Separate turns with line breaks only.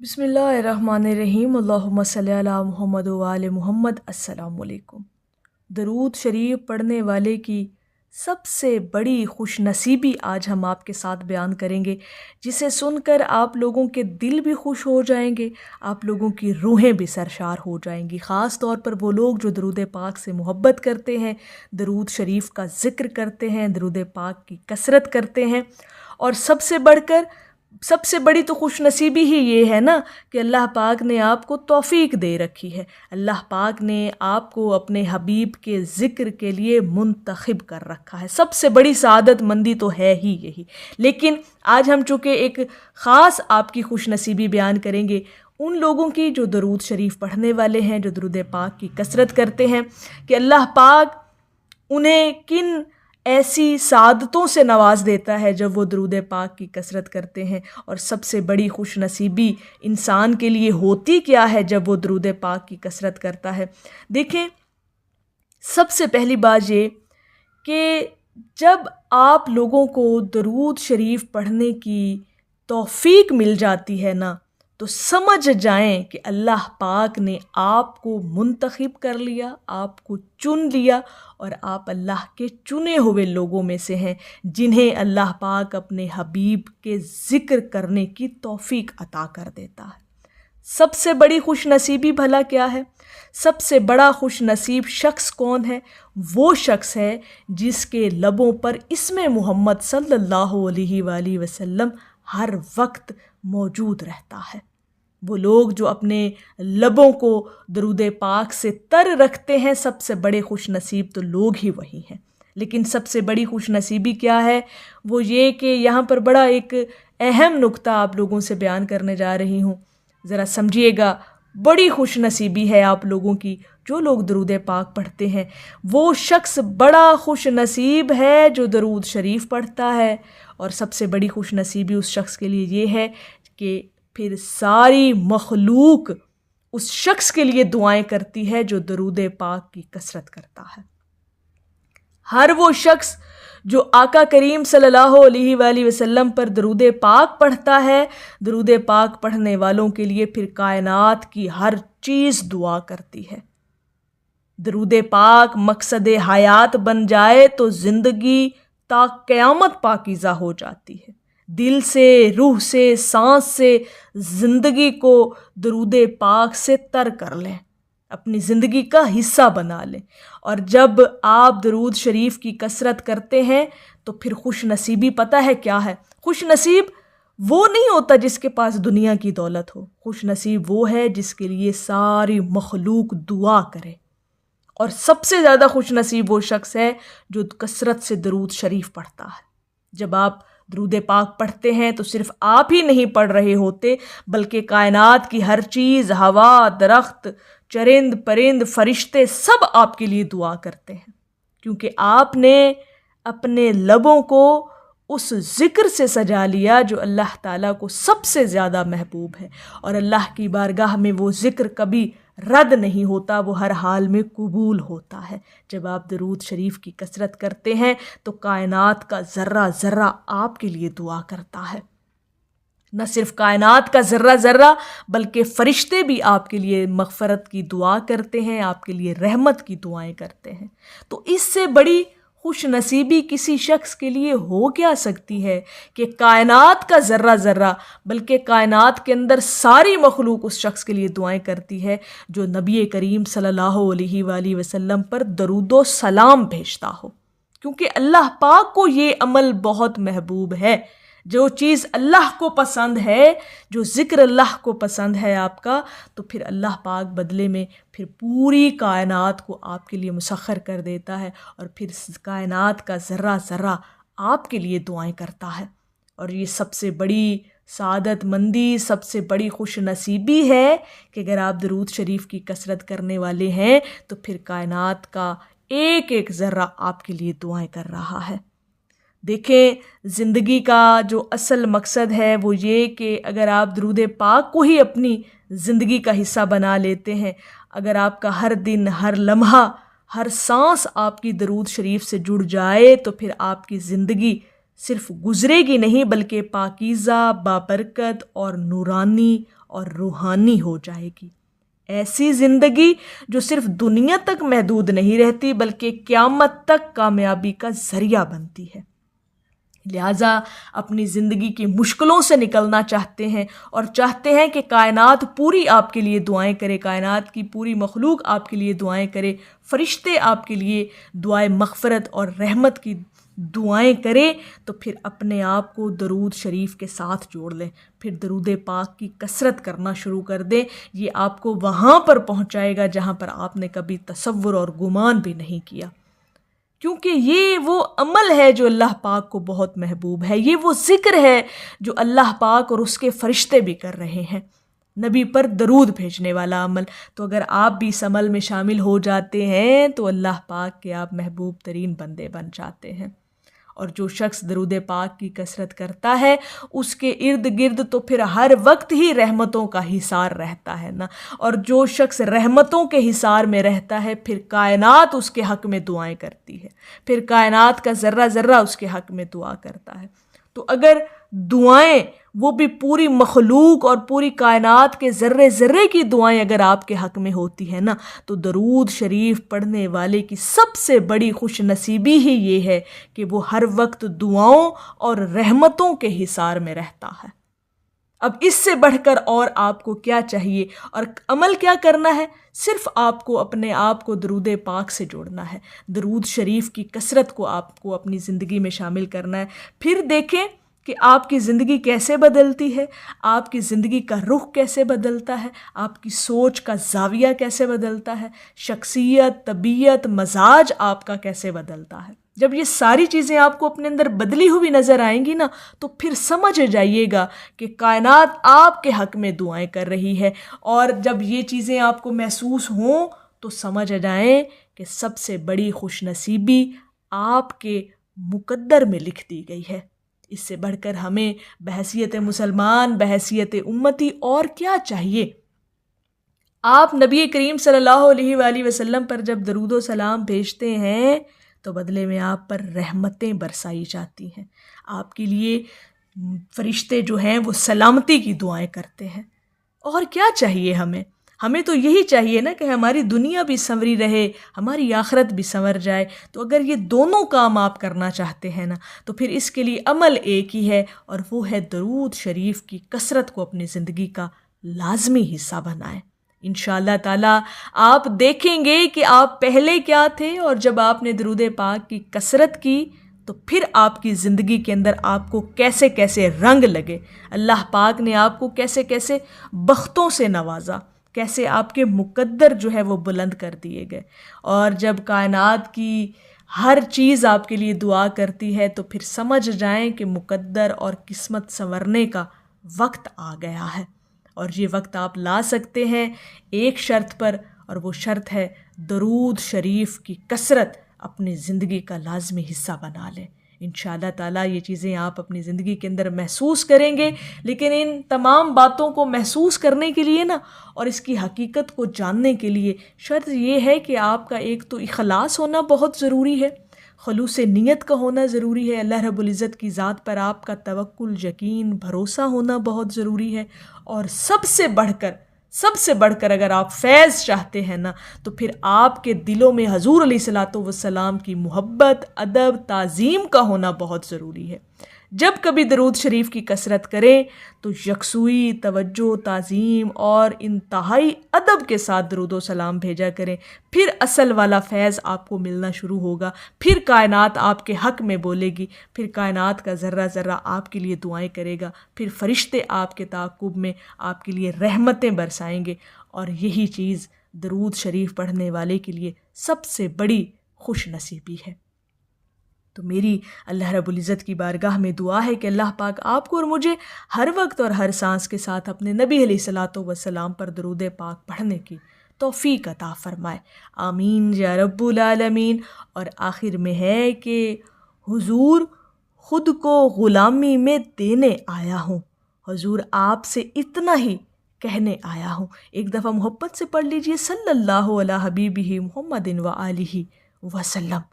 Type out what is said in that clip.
بسم اللہ الرحمن الرحیم، اللہم صلی علی محمد و آل محمد۔ السلام علیکم۔ درود شریف پڑھنے والے کی سب سے بڑی خوش نصیبی آج ہم آپ کے ساتھ بیان کریں گے، جسے سن کر آپ لوگوں کے دل بھی خوش ہو جائیں گے، آپ لوگوں کی روحیں بھی سرشار ہو جائیں گی۔ خاص طور پر وہ لوگ جو درود پاک سے محبت کرتے ہیں، درود شریف کا ذکر کرتے ہیں، درود پاک کی کثرت کرتے ہیں، اور سب سے بڑی تو خوش نصیبی ہی یہ ہے نا کہ اللہ پاک نے آپ کو توفیق دے رکھی ہے، اللہ پاک نے آپ کو اپنے حبیب کے ذکر کے لیے منتخب کر رکھا ہے۔ سب سے بڑی سعادت مندی تو ہے ہی یہی۔ لیکن آج ہم چونکہ ایک خاص آپ کی خوش نصیبی بیان کریں گے ان لوگوں کی جو درود شریف پڑھنے والے ہیں، جو درود پاک کی کثرت کرتے ہیں، کہ اللہ پاک انہیں کن ایسی سعادتوں سے نواز دیتا ہے جب وہ درود پاک کی کثرت کرتے ہیں، اور سب سے بڑی خوش نصیبی انسان کے لیے ہوتی کیا ہے جب وہ درود پاک کی کثرت کرتا ہے۔ دیکھیں، سب سے پہلی بات یہ کہ جب آپ لوگوں کو درود شریف پڑھنے کی توفیق مل جاتی ہے نا، تو سمجھ جائیں کہ اللہ پاک نے آپ کو منتخب کر لیا، آپ کو چن لیا، اور آپ اللہ کے چنے ہوئے لوگوں میں سے ہیں جنہیں اللہ پاک اپنے حبیب کے ذکر کرنے کی توفیق عطا کر دیتا ہے۔ سب سے بڑی خوش نصیبی بھلا کیا ہے؟ سب سے بڑا خوش نصیب شخص کون ہے؟ وہ شخص ہے جس کے لبوں پر اسم محمد صلی اللہ علیہ وآلہ وسلم ہر وقت موجود رہتا ہے۔ وہ لوگ جو اپنے لبوں کو درود پاک سے تر رکھتے ہیں، سب سے بڑے خوش نصیب تو لوگ ہی وہی ہیں۔ لیکن سب سے بڑی خوش نصیبی کیا ہے؟ وہ یہ کہ یہاں پر بڑا ایک اہم نکتہ آپ لوگوں سے بیان کرنے جا رہی ہوں، ذرا سمجھیے گا۔ بڑی خوش نصیبی ہے آپ لوگوں کی جو لوگ درود پاک پڑھتے ہیں۔ وہ شخص بڑا خوش نصیب ہے جو درود شریف پڑھتا ہے، اور سب سے بڑی خوش نصیبی اس شخص کے لیے یہ ہے کہ پھر ساری مخلوق اس شخص کے لیے دعائیں کرتی ہے جو درود پاک کی کثرت کرتا ہے۔ ہر وہ شخص جو آقا کریم صلی اللہ علیہ وآلہ وسلم پر درود پاک پڑھتا ہے، درود پاک پڑھنے والوں کے لیے پھر کائنات کی ہر چیز دعا کرتی ہے۔ درود پاک مقصد حیات بن جائے تو زندگی تا قیامت پاکیزہ ہو جاتی ہے۔ دل سے، روح سے، سانس سے زندگی کو درود پاک سے تر کر لیں، اپنی زندگی کا حصہ بنا لیں، اور جب آپ درود شریف کی کثرت کرتے ہیں تو پھر خوش نصیبی پتہ ہے کیا ہے؟ خوش نصیب وہ نہیں ہوتا جس کے پاس دنیا کی دولت ہو، خوش نصیب وہ ہے جس کے لیے ساری مخلوق دعا کرے، اور سب سے زیادہ خوش نصیب وہ شخص ہے جو کثرت سے درود شریف پڑھتا ہے۔ جب آپ درود پاک پڑھتے ہیں تو صرف آپ ہی نہیں پڑھ رہے ہوتے، بلکہ کائنات کی ہر چیز، ہوا، درخت، چرند پرند، فرشتے، سب آپ کے لیے دعا کرتے ہیں، کیونکہ آپ نے اپنے لبوں کو اس ذکر سے سجا لیا جو اللہ تعالیٰ کو سب سے زیادہ محبوب ہے، اور اللہ کی بارگاہ میں وہ ذکر کبھی رد نہیں ہوتا، وہ ہر حال میں قبول ہوتا ہے۔ جب آپ درود شریف کی کثرت کرتے ہیں تو کائنات کا ذرہ ذرہ آپ کے لیے دعا کرتا ہے۔ نہ صرف کائنات کا ذرہ ذرہ بلکہ فرشتے بھی آپ کے لیے مغفرت کی دعا کرتے ہیں، آپ کے لیے رحمت کی دعائیں کرتے ہیں۔ تو اس سے بڑی خوش نصیبی کسی شخص کے لیے ہو کیا سکتی ہے کہ کائنات کا ذرہ ذرہ بلکہ کائنات کے اندر ساری مخلوق اس شخص کے لیے دعائیں کرتی ہے جو نبی کریم صلی اللہ علیہ وآلہ وسلم پر درود و سلام بھیجتا ہو، کیونکہ اللہ پاک کو یہ عمل بہت محبوب ہے۔ جو چیز اللہ کو پسند ہے، جو ذکر اللہ کو پسند ہے آپ کا، تو پھر اللہ پاک بدلے میں پھر پوری کائنات کو آپ کے لیے مسخر کر دیتا ہے، اور پھر کائنات کا ذرہ ذرہ آپ کے لیے دعائیں کرتا ہے۔ اور یہ سب سے بڑی سعادت مندی، سب سے بڑی خوش نصیبی ہے کہ اگر آپ درود شریف کی کثرت کرنے والے ہیں تو پھر کائنات کا ایک ایک ذرہ آپ کے لیے دعائیں کر رہا ہے۔ دیکھیں، زندگی کا جو اصل مقصد ہے وہ یہ کہ اگر آپ درود پاک کو ہی اپنی زندگی کا حصہ بنا لیتے ہیں، اگر آپ کا ہر دن، ہر لمحہ، ہر سانس آپ کی درود شریف سے جڑ جائے تو پھر آپ کی زندگی صرف گزرے گی نہیں بلکہ پاکیزہ، بابرکت اور نورانی اور روحانی ہو جائے گی۔ ایسی زندگی جو صرف دنیا تک محدود نہیں رہتی بلکہ قیامت تک کامیابی کا ذریعہ بنتی ہے۔ لہٰذا اپنی زندگی کی مشکلوں سے نکلنا چاہتے ہیں اور چاہتے ہیں کہ کائنات پوری آپ کے لیے دعائیں کرے، کائنات کی پوری مخلوق آپ کے لیے دعائیں کرے، فرشتے آپ کے لیے دعائیں مغفرت اور رحمت کی دعائیں کرے، تو پھر اپنے آپ کو درود شریف کے ساتھ جوڑ لیں، پھر درود پاک کی کثرت کرنا شروع کر دیں۔ یہ آپ کو وہاں پر پہنچائے گا جہاں پر آپ نے کبھی تصور اور گمان بھی نہیں کیا، کیونکہ یہ وہ عمل ہے جو اللہ پاک کو بہت محبوب ہے، یہ وہ ذکر ہے جو اللہ پاک اور اس کے فرشتے بھی کر رہے ہیں، نبی پر درود بھیجنے والا عمل۔ تو اگر آپ بھی اس عمل میں شامل ہو جاتے ہیں تو اللہ پاک کے آپ محبوب ترین بندے بن جاتے ہیں۔ اور جو شخص درود پاک کی کثرت کرتا ہے اس کے ارد گرد تو پھر ہر وقت ہی رحمتوں کا حصار رہتا ہے نا، اور جو شخص رحمتوں کے حصار میں رہتا ہے پھر کائنات اس کے حق میں دعائیں کرتی ہے، پھر کائنات کا ذرہ ذرہ اس کے حق میں دعا کرتا ہے۔ تو اگر دعائیں وہ بھی پوری مخلوق اور پوری کائنات کے ذرے ذرے کی دعائیں اگر آپ کے حق میں ہوتی ہیں نا، تو درود شریف پڑھنے والے کی سب سے بڑی خوش نصیبی ہی یہ ہے کہ وہ ہر وقت دعاؤں اور رحمتوں کے حصار میں رہتا ہے۔ اب اس سے بڑھ کر اور آپ کو کیا چاہیے اور عمل کیا کرنا ہے؟ صرف آپ کو اپنے آپ کو درود پاک سے جوڑنا ہے، درود شریف کی کثرت کو آپ کو اپنی زندگی میں شامل کرنا ہے۔ پھر دیکھیں کہ آپ کی زندگی کیسے بدلتی ہے، آپ کی زندگی کا رخ کیسے بدلتا ہے، آپ کی سوچ کا زاویہ کیسے بدلتا ہے، شخصیت، طبیعت، مزاج آپ کا کیسے بدلتا ہے۔ جب یہ ساری چیزیں آپ کو اپنے اندر بدلی ہوئی نظر آئیں گی نا، تو پھر سمجھ جائیے گا کہ کائنات آپ کے حق میں دعائیں کر رہی ہے، اور جب یہ چیزیں آپ کو محسوس ہوں تو سمجھ جائیں کہ سب سے بڑی خوش نصیبی آپ کے مقدر میں لکھ دی گئی ہے۔ اس سے بڑھ کر ہمیں بحیثیت مسلمان، بحیثیت امتی اور کیا چاہیے؟ آپ نبی کریم صلی اللہ علیہ وآلہ وسلم پر جب درود و سلام بھیجتے ہیں تو بدلے میں آپ پر رحمتیں برسائی جاتی ہیں، آپ کے لیے فرشتے جو ہیں وہ سلامتی کی دعائیں کرتے ہیں۔ اور کیا چاہیے ہمیں تو یہی چاہیے نا کہ ہماری دنیا بھی سنوری رہے، ہماری آخرت بھی سنور جائے۔ تو اگر یہ دونوں کام آپ کرنا چاہتے ہیں نا، تو پھر اس کے لیے عمل ایک ہی ہے، اور وہ ہے درود شریف کی کثرت کو اپنی زندگی کا لازمی حصہ بنائیں۔ انشاءاللہ تعالیٰ آپ دیکھیں گے کہ آپ پہلے کیا تھے، اور جب آپ نے درود پاک کی کثرت کی تو پھر آپ کی زندگی کے اندر آپ کو کیسے کیسے رنگ لگے، اللہ پاک نے آپ کو کیسے کیسے بختوں سے نوازا، کیسے آپ کے مقدر جو ہے وہ بلند کر دیے گئے۔ اور جب کائنات کی ہر چیز آپ کے لیے دعا کرتی ہے تو پھر سمجھ جائیں کہ مقدر اور قسمت سنورنے کا وقت آ گیا ہے، اور یہ وقت آپ لا سکتے ہیں ایک شرط پر، اور وہ شرط ہے درود شریف کی کثرت اپنی زندگی کا لازمی حصہ بنا لیں۔ انشاءاللہ تعالیٰ یہ چیزیں آپ اپنی زندگی کے اندر محسوس کریں گے، لیکن ان تمام باتوں کو محسوس کرنے کے لیے نا، اور اس کی حقیقت کو جاننے کے لیے شرط یہ ہے کہ آپ کا ایک تو اخلاص ہونا بہت ضروری ہے، خلوص نیت کا ہونا ضروری ہے، اللہ رب العزت کی ذات پر آپ کا توکل، یقین، بھروسہ ہونا بہت ضروری ہے، اور سب سے بڑھ کر اگر آپ فیض چاہتے ہیں نا، تو پھر آپ کے دلوں میں حضور علیہ الصلوۃ والسلام کی محبت، ادب، تعظیم کا ہونا بہت ضروری ہے۔ جب کبھی درود شریف کی کثرت کریں تو یکسوئی، توجہ، تعظیم اور انتہائی ادب کے ساتھ درود و سلام بھیجا کریں، پھر اصل والا فیض آپ کو ملنا شروع ہوگا، پھر کائنات آپ کے حق میں بولے گی، پھر کائنات کا ذرہ ذرہ آپ کے لیے دعائیں کرے گا، پھر فرشتے آپ کے تعاقب میں آپ کے لیے رحمتیں برسائیں گے، اور یہی چیز درود شریف پڑھنے والے کے لیے سب سے بڑی خوش نصیبی ہے۔ تو میری اللہ رب العزت کی بارگاہ میں دعا ہے کہ اللہ پاک آپ کو اور مجھے ہر وقت اور ہر سانس کے ساتھ اپنے نبی علیہ الصلوۃ والسلام پر درود پاک پڑھنے کی توفیق عطا فرمائے، آمین یا رب العالمین۔ اور آخر میں ہے کہ حضور خود کو غلامی میں دینے آیا ہوں، حضور آپ سے اتنا ہی کہنے آیا ہوں۔ ایک دفعہ محبت سے پڑھ لیجئے، صلی اللہ علی حبیبہ محمد و آلہ وسلم۔